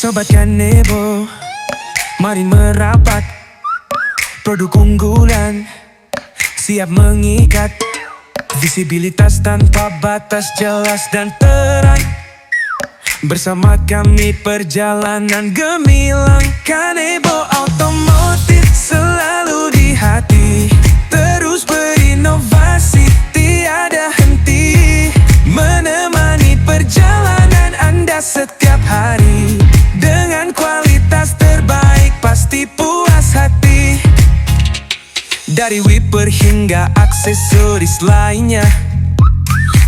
Sobat Kanebo, mari merapat. Produk unggulan siap mengikat. Visibilitas tanpa batas, jelas dan terang. Bersama kami perjalanan gemilang. Kanebo Automotive selalu di hati. Terus berinovasi, tiada henti. Menemani perjalanan Anda setiap hari. Dengan kualitas terbaik pasti puas hati. Dari wiper hingga aksesoris lainnya,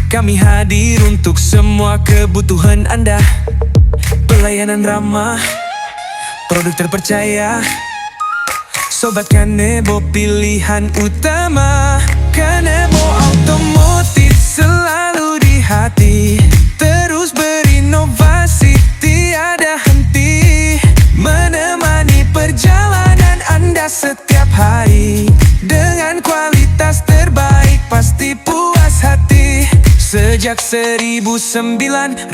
kami hadir untuk semua kebutuhan Anda. Pelayanan ramah, produk terpercaya. Sobat Kanebo pilihan utama. Kanebo Automotive selalu di hati. Terus berinovasi, tiada henti. Menemani perjalanan Anda setiap hari. Dengan kualitas terbaik pasti puas hati. Sejak 1996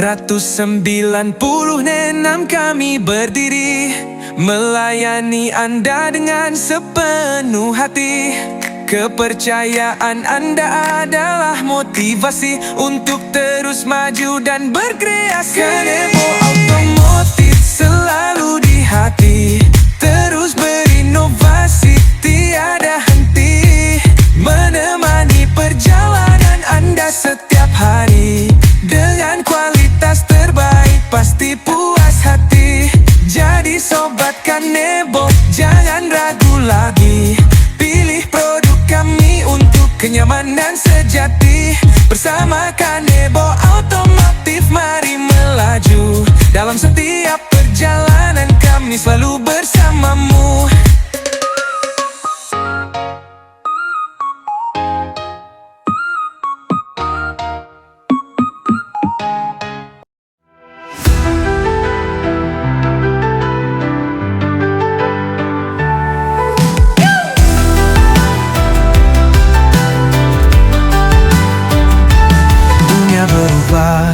kami berdiri, melayani Anda dengan sepenuh hati. Kepercayaan Anda adalah motivasi untuk terus maju dan berkreasi. Kanebo Automotive selalu di hati. Terus berinovasi, tiada henti. Menemani perjalanan Anda setiap hari. Dengan kualitas terbaik pasti puas hati. Jadi Sobat Kanebo, jangan ragu lagi. Pilih produk kami untuk kenyamanan sejati. Bersama Kanebo Automotive mari melaju. Dalam setiap perjalanan kami selalu bersamamu.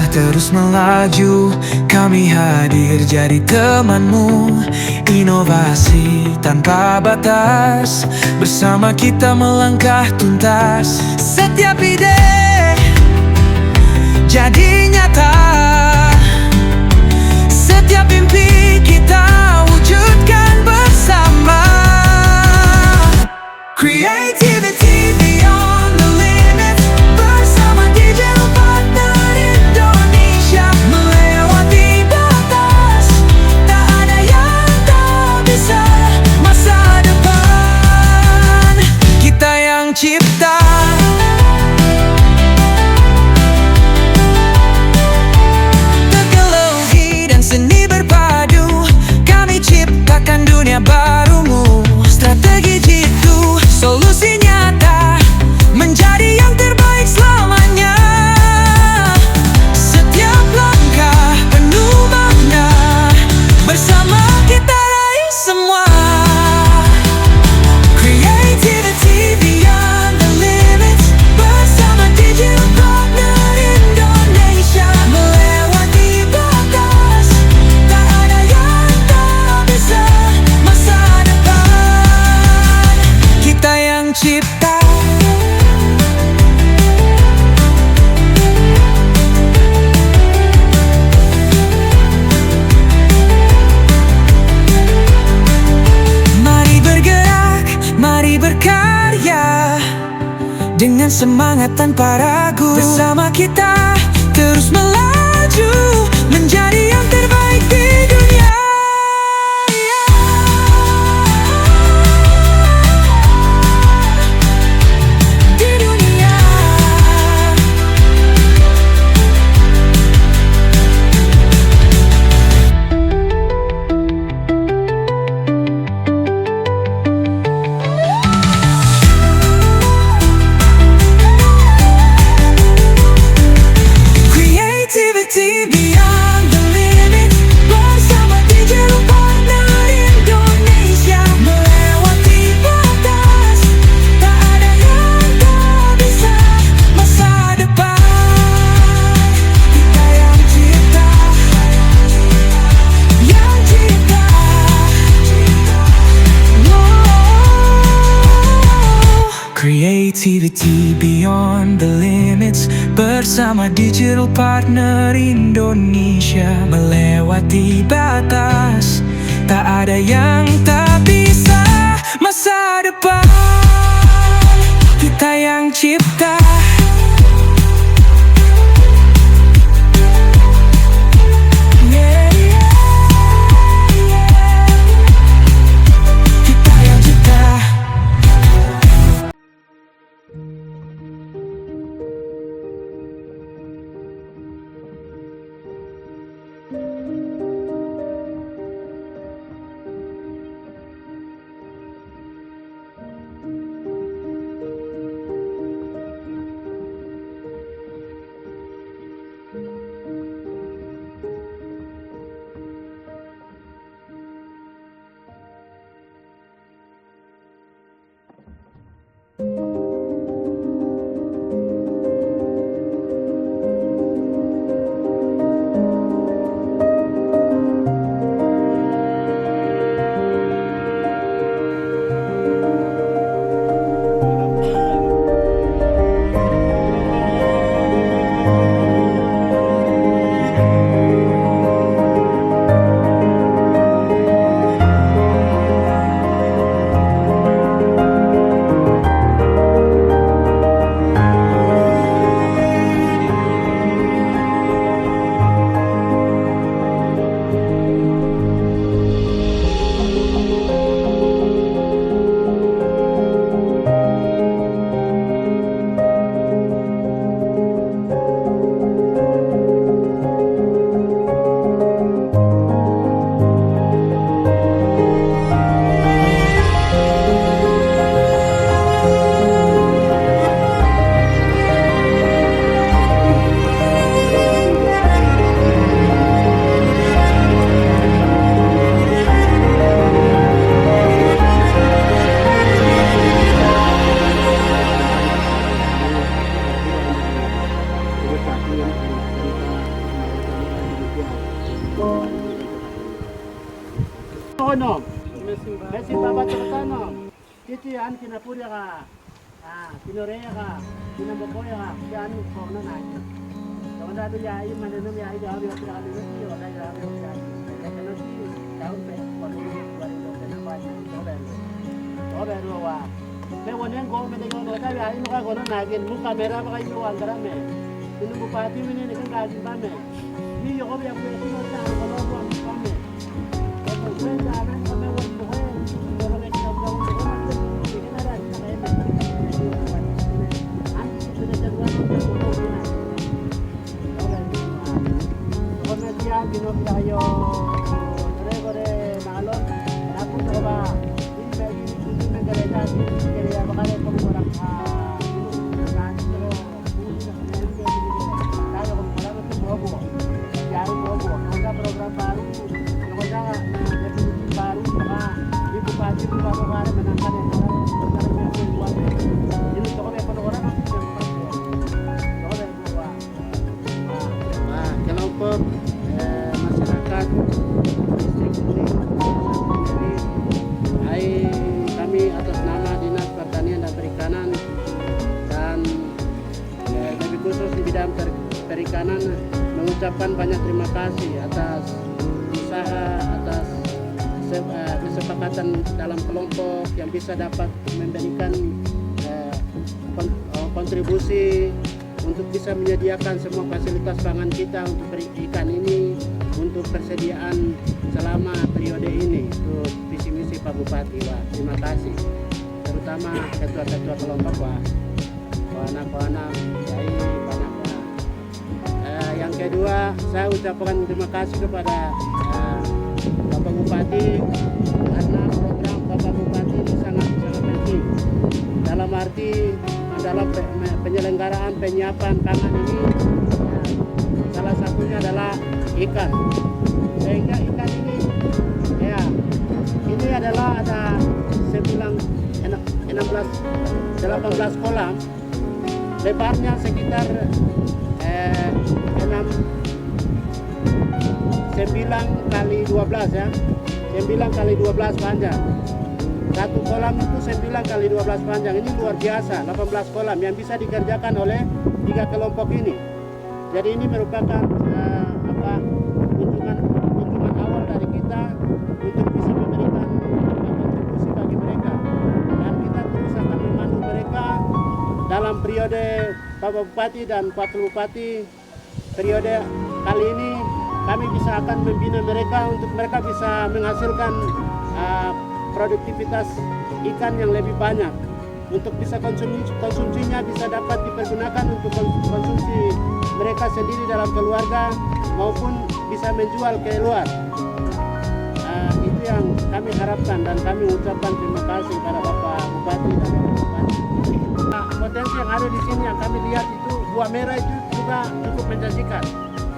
Terus melaju, kami hadir jadi temanmu. Inovasi tanpa batas, bersama kita melangkah tuntas. Setiap ide jadi nyata. Setiap mimpi kita wujudkan bersama. Creativity beyond the limits. Bersama digital partner Indonesia, melewati batas. Tak ada yang tak bisa. Masa depan kita yang cipta. Teknologi dan seni berpadu, kami ciptakan dunia barumu. Strategi jitu, solusi nyata, menjadi yang terbaik selamanya. Setiap langkah penuh makna, bersama kita raih semua. Creativity beyond the limits. Bersama digital partner Indonesia, melewati batas. Tak ada yang tak bisa. Masa depan kita yang cipta. Mari bergerak, mari berkarya, dengan semangat tanpa ragu. Bersama kita terus melaju, menjadi yang terbaik di dunia. Di dunia. Creativity City Beyond the Limits bersama digital partner Indonesia, melewati batas, tak ada yang tak bisa. Masa depan kita yang cipta. Yeah, yeah, yeah. Kita yang cipta. Ono, mesin babat tertano, titian kinapurya ka, kinoreya ka, kinabokoya ka, yan kung na natin. Kalau dah tu ya, mana nama ya, jauh dia tidak ada lagi, orang jauh dia tidak ada. Kalau si jauh pe, kalau dia baru tu kena baca, jauh baru wah. Mewanen kau mendengar mereka ya, ini kau kono nagin, muka merah pakai itu antara me. Ini bupati ini ni kan gaji bame. Ni yo kau yang punya semua cara kalau kau bame. Jangan sampai berbohong. Kalau kita berbohong, kita ada kita nanti sudah jadwal berbohong. Kalau dia bino tayo, kore nalon, aku coba ini bagi menggeledah kerja bakal pengurang nanti kalau kalau itu bobo, baru bobo, ada program baru, ada definisi baru, maka di bupati itu baru kemarin menangkan yang sekarang yang buat, jadi kalau ada pengurang aku sudah kelompok masyarakat distrik Kuning sendiri, kami atas nama Dinas Pertanian dan Perikanan dan lebih khusus di bidang perikanan mengucapkan banyak terima kasih atas usaha, atas kesepakatan dalam kelompok yang bisa dapat memberikan kontribusi untuk bisa menyediakan semua fasilitas pangan kita untuk ikan ini untuk persediaan selama periode ini. Itu visi misi Pak Bupati. Wah, terima kasih terutama ketua-ketua kelompok, wah, anak-anak kiai banyak, wah. Yang kedua, saya ucapkan terima kasih kepada Bapak Bupati karena program Bapak Bupati ini sangat penting dalam arti dalam penyelenggaraan penyiapan pangan ini, salah satunya adalah ikan. Sehingga ikan ini ya ini adalah ada 18 kolam, lebarnya sekitar 9 kali 12 ya, 9 kali 12 panjang. Satu kolam itu 9 kali 12 panjang. Ini luar biasa, 18 kolam yang bisa dikerjakan oleh 3 kelompok ini. Jadi ini merupakan kunjungan awal dari kita untuk bisa memberikan kontribusi bagi mereka. Dan kita terus akan memandu mereka dalam periode Bapak Bupati dan Wakil Bupati. Periode kali ini kami bisa akan membina mereka untuk mereka bisa menghasilkan produktivitas ikan yang lebih banyak. Untuk bisa konsumsinya bisa dapat dipergunakan untuk konsumsi mereka sendiri dalam keluarga maupun bisa menjual ke luar. Itu yang kami harapkan dan kami ucapkan terima kasih pada Bapak Bupati dan Bapak Bupati. Potensi yang ada di sini yang kami lihat itu buah merah itu juga cukup menjanjikan.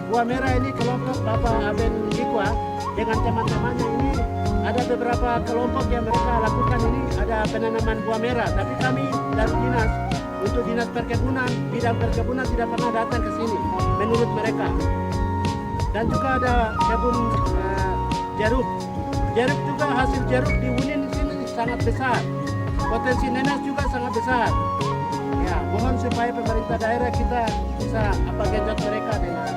Buah merah ini kelompok Bapak Aben Dikwa dengan teman-temannya ini ada beberapa kelompok yang mereka lakukan ini ada penanaman buah merah. Tapi kami dari dinas perkebunan, bidang perkebunan tidak pernah datang ke sini menurut mereka. Dan juga ada kebun jeruk. Jeruk juga hasil jeruk di Wunin di sini sangat besar. Potensi nenas juga sangat besar. Ya, mohon supaya pemerintah daerah kita bisa genjot mereka dengan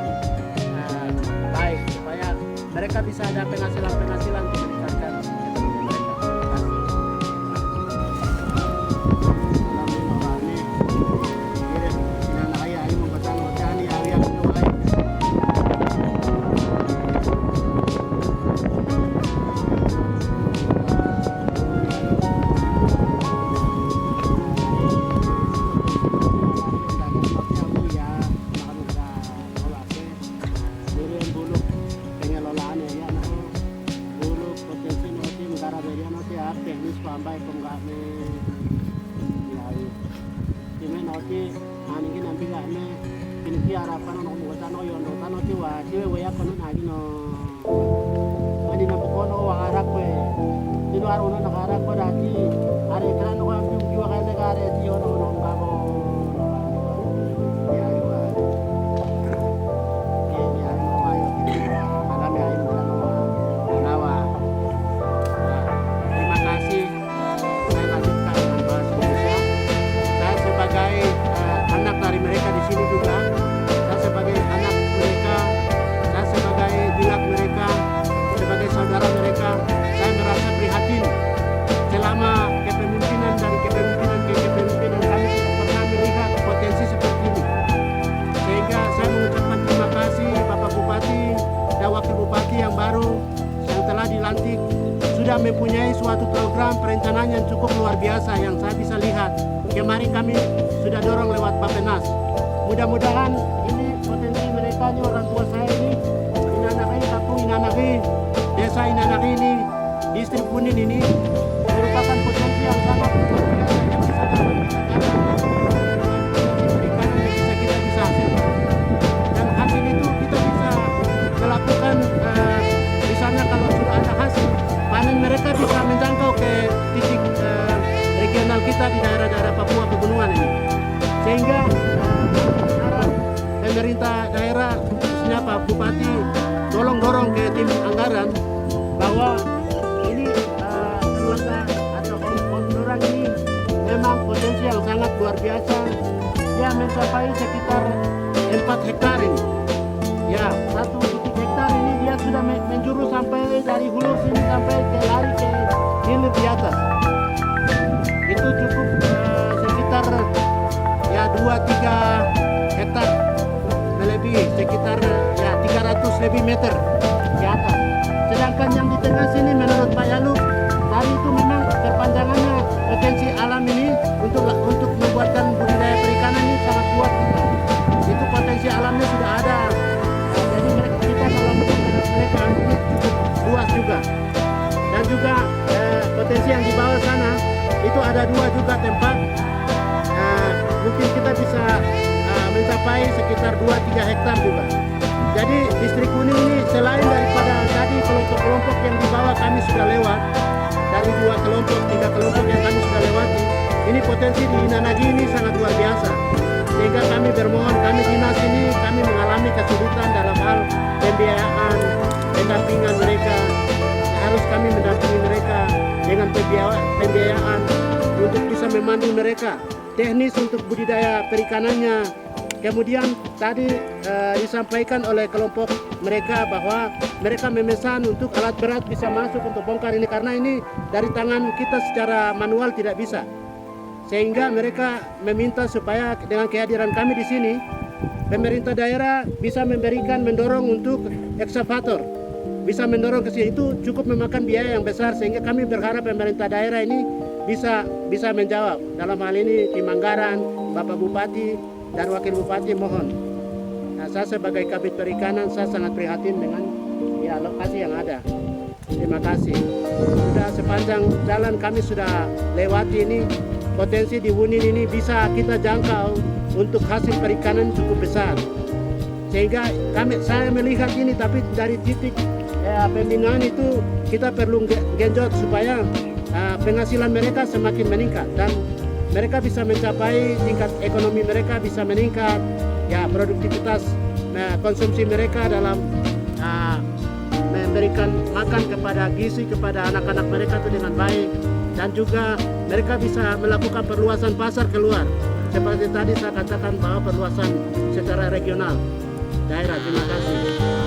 baik supaya mereka bisa ada penghasilan untuk meningkatkan ekonomi mereka. Terima kasih. Teknis pambai kami noti ani nampi kami kini harapan ono ngotano yondo tano tiwa tiwe we yakono nagi no ani na pokono wa harap we dino arono na harap ko dati are kana no ampi jiwa kaya negara ti ono no babo ya iwa ya no mayo alami ayo no nawa. Terima kasih. Saya lanjutkan dengan bahasa Indonesia. Saya sebagai anak dari mereka di sini juga, saya sebagai anak mereka, saya sebagai dilak mereka, sebagai saudara mereka, saya merasa prihatin selama kepemimpinan dari kepemimpinan ke kepemimpinan kami tidak pernah melihat potensi seperti ini. Sehingga saya mengucapkan terima kasih Bapak Bupati dan Wakil Bupati yang baru yang telah dilantik sudah mempunyai suatu program perencanaan yang cukup luar biasa yang saya bisa lihat. Kemarin kami sudah dorong lewat Bappenas. Mudah-mudahan ini potensi mereka ini orang tua saya ini Inanaki, kampung Inanaki, desa Inanaki ini, distrik Wunin ini merupakan potensi yang sangat luar biasa yang bisa perikanan yang bisa kita bisa hasilkan. Dan hasil itu kita bisa melakukan misalnya kalau sudah ada hasil panen mereka bisa menjangkau ke titik regional kita di daerah-daerah Papua pegunungan ini. Sehingga harap pemerintah daerah khususnya Pak Bupati tolong dorong ke tim anggaran bahwa ini keluarga atau orang ini memang potensi yang sangat luar biasa. Dia mencapai sekitar 4 hektar ini. Ya, 1 hektar ini dia sudah menjurus sampai dari hulu sini sampai ke lari ke hilir di atas. Itu cukup sekitar ya 2-3 hektar melebihi sekitar ya 300 lebih meter di atas. Sedangkan yang di tengah sini menurut Pak Yalu tadi itu memang perpanjangannya potensi alam ini untuk membuatkan budidaya perikanan ini sangat kuat juga. Itu potensi alamnya sudah ada. Jadi kita kalau mereka ini cukup luas juga. Dan juga potensi yang di bawah sana itu ada 2 juga tempat. Mungkin kita bisa mencapai sekitar 2-3 hektar juga. Jadi distrik Wunin ini selain daripada tadi kelompok-kelompok yang di bawah kami sudah lewat, dari 2 kelompok, 3 kelompok yang kami sudah lewati, ini potensi di Inanagi ini sangat luar biasa. Sehingga kami bermohon, kami dinas ini kami mengalami kesulitan dalam hal pembiayaan, pendampingan mereka. Harus kami mendampingi mereka dengan pembiayaan untuk bisa memandu mereka, teknis untuk budidaya perikanannya. Kemudian tadi disampaikan oleh kelompok mereka bahwa mereka memesan untuk alat berat bisa masuk untuk bongkar ini karena ini dari tangan kita secara manual tidak bisa. Sehingga mereka meminta supaya dengan kehadiran kami di sini, pemerintah daerah bisa mendorong untuk ekskavator, bisa mendorong ke sini. Itu cukup memakan biaya yang besar sehingga kami berharap pemerintah daerah ini bisa menjawab. Dalam hal ini di Manggaran, Bapak Bupati dan Wakil Bupati mohon. Nah, saya sebagai Kabid Perikanan saya sangat prihatin dengan lokasi yang ada. Terima kasih. Sudah sepanjang jalan kami sudah lewati ini, potensi di Wunin ini bisa kita jangkau untuk hasil perikanan cukup besar. Sehingga saya melihat ini, tapi dari titik pembinaan itu kita perlu genjot supaya penghasilan mereka semakin meningkat dan mereka bisa mencapai tingkat ekonomi mereka bisa meningkat, ya produktivitas konsumsi mereka dalam memberikan makan kepada gizi kepada anak-anak mereka itu dengan baik, dan juga mereka bisa melakukan perluasan pasar keluar seperti tadi saya katakan bahwa perluasan secara regional daerah. Terima kasih.